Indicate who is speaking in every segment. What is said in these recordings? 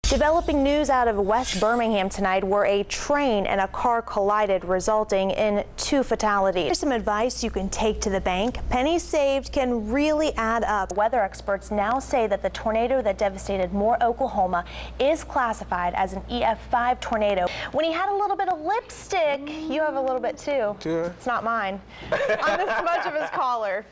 Speaker 1: Developing news out of West Birmingham tonight, where a train and a car collided, resulting in 2 fatalities. Here's some advice you can take to the bank. Pennies saved can really add up. Weather experts now say that the tornado that devastated Moore, Oklahoma is classified as an EF5 tornado. When he had a little bit of lipstick, you have a little bit too.
Speaker 2: Sure.
Speaker 1: It's not mine. On the smudge of his collar.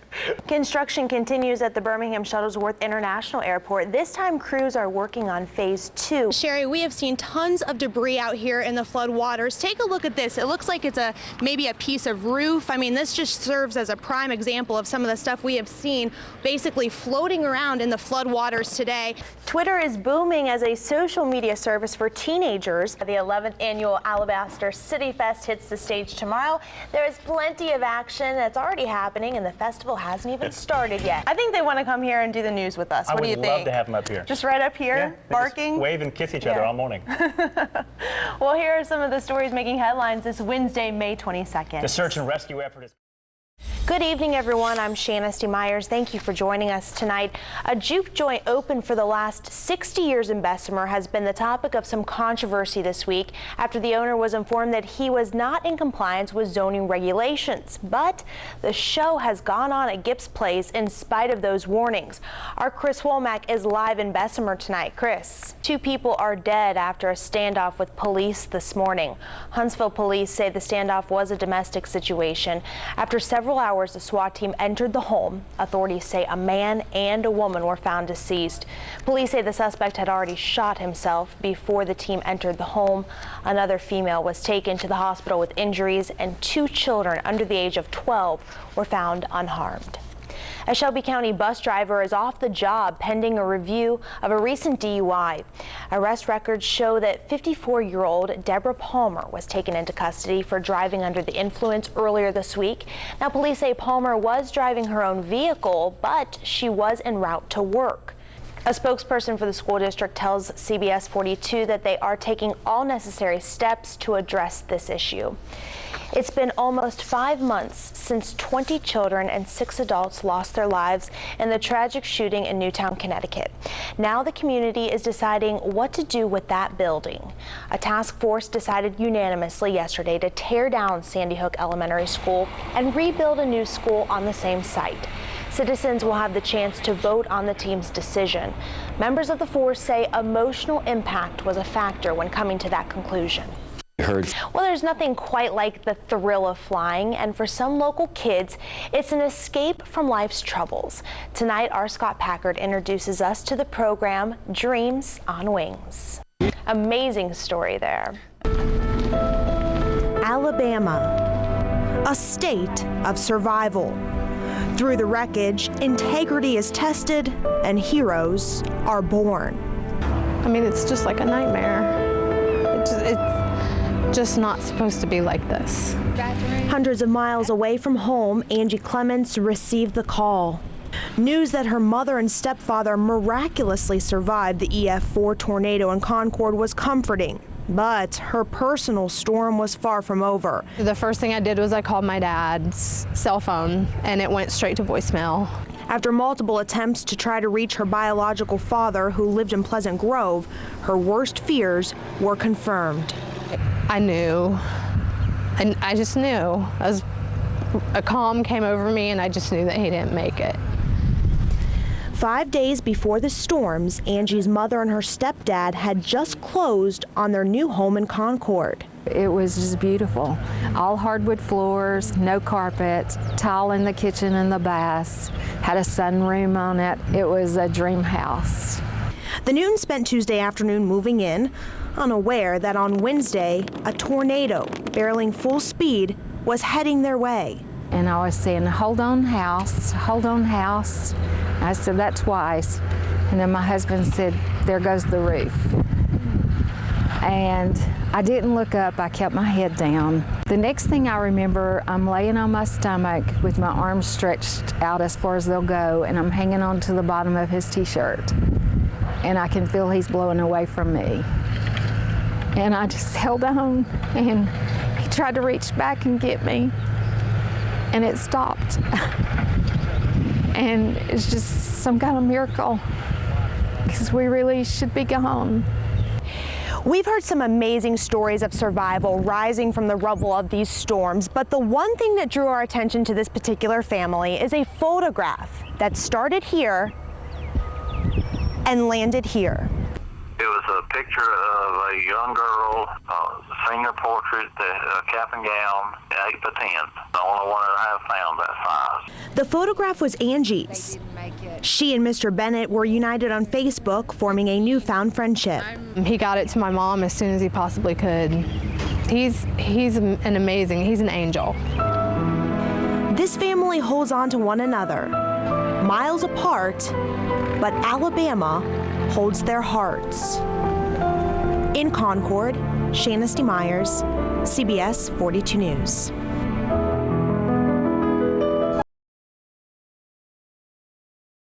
Speaker 1: Construction continues at the Birmingham Shuttlesworth International Airport. This time crews are working on phase 2.
Speaker 3: Sherry, we have seen tons of debris out here in the flood waters. Take a look at this. It looks like it's maybe a piece of roof. I mean, this just serves as a prime example of some of the stuff we have seen basically floating around in the flood waters today.
Speaker 1: Twitter is booming as a social media service for teenagers. The 11th annual Alabaster City Fest hits the stage tomorrow. There is plenty of action that's already happening, and the festival hasn't even started yet. I think they want to come here and do the news with us. What do you think?
Speaker 4: I would love to have them up here.
Speaker 1: Just right up here,
Speaker 4: yeah,
Speaker 1: barking?
Speaker 4: Wave and kiss each other all morning.
Speaker 1: Well, here are some of the stories making headlines this Wednesday, May 22nd.
Speaker 4: The search and rescue effort is...
Speaker 1: Good evening, everyone. I'm Shanisty Ireland. Thank you for joining us tonight. A juke joint open for the last 60 years in Bessemer has been the topic of some controversy this week after the owner was informed that he was not in compliance with zoning regulations. But the show has gone on at Gibbs Place in spite of those warnings. Our Chris Womack is live in Bessemer tonight. Chris, 2 people are dead after a standoff with police this morning. Huntsville police say the standoff was a domestic situation. After several hours, the SWAT team entered the home. Authorities say a man and a woman were found deceased. Police say the suspect had already shot himself before the team entered the home. Another female was taken to the hospital with injuries, and 2 children under the age of 12 were found unharmed. A Shelby County bus driver is off the job pending a review of a recent DUI. Arrest records show that 54-year-old Deborah Palmer was taken into custody for driving under the influence earlier this week. Now, police say Palmer was driving her own vehicle, but she was en route to work. A spokesperson for the school district tells CBS 42 that they are taking all necessary steps to address this issue. It's been almost 5 months since 20 children and 6 adults lost their lives in the tragic shooting in Newtown, Connecticut. Now the community is deciding what to do with that building. A task force decided unanimously yesterday to tear down Sandy Hook Elementary School and rebuild a new school on the same site. Citizens will have the chance to vote on the team's decision. Members of the force say emotional impact was a factor when coming to that conclusion. Well, there's nothing quite like the thrill of flying, and for some local kids, it's an escape from life's troubles. Tonight, our Scott Packard introduces us to the program Dreams on Wings. Amazing story there. Alabama, a state of survival. Through the wreckage, integrity is tested and heroes are born.
Speaker 5: I mean, it's just like a nightmare. It's just not supposed to be like this.
Speaker 1: Hundreds of miles away from home, Angie Clements received the call. News that her mother and stepfather miraculously survived the EF4 tornado in Concord was comforting. But her personal storm was far from over.
Speaker 5: The first thing I did was I called my dad's cell phone, and it went straight to voicemail.
Speaker 1: After multiple attempts to try to reach her biological father, who lived in Pleasant Grove, her worst fears were confirmed.
Speaker 5: I knew, and I just knew. A calm came over me, and I just knew that he didn't make it.
Speaker 1: 5 days before the storms, Angie's mother and her stepdad had just closed on their new home in Concord.
Speaker 6: It was just beautiful. All hardwood floors, no carpet, tile in the kitchen and the bath, had a sunroom on it. It was a dream house.
Speaker 1: The Newtons spent Tuesday afternoon moving in, unaware that on Wednesday, a tornado barreling full speed was heading their way.
Speaker 6: And I was saying, hold on, house, hold on, house. I said that twice. And then my husband said, there goes the roof. And I didn't look up, I kept my head down. The next thing I remember, I'm laying on my stomach with my arms stretched out as far as they'll go, and I'm hanging on to the bottom of his t-shirt. And I can feel he's blowing away from me. And I just held on, and he tried to reach back and get me, and it stopped. And it's just some kind of miracle, because we really should be gone.
Speaker 1: We've heard some amazing stories of survival rising from the rubble of these storms, but the one thing that drew our attention to this particular family is a photograph that started here and landed here.
Speaker 2: It was a picture of a young girl, senior portrait, cap and gown, 8 by 10. The only one that I have found that size.
Speaker 1: The photograph was Angie's. She and Mr. Bennett were united on Facebook, forming a newfound friendship.
Speaker 5: He got it to my mom as soon as he possibly could. He's an angel.
Speaker 1: This family holds on to one another, miles apart, but Alabama holds their hearts. In Concord, Shanisty Myers, CBS 42 News.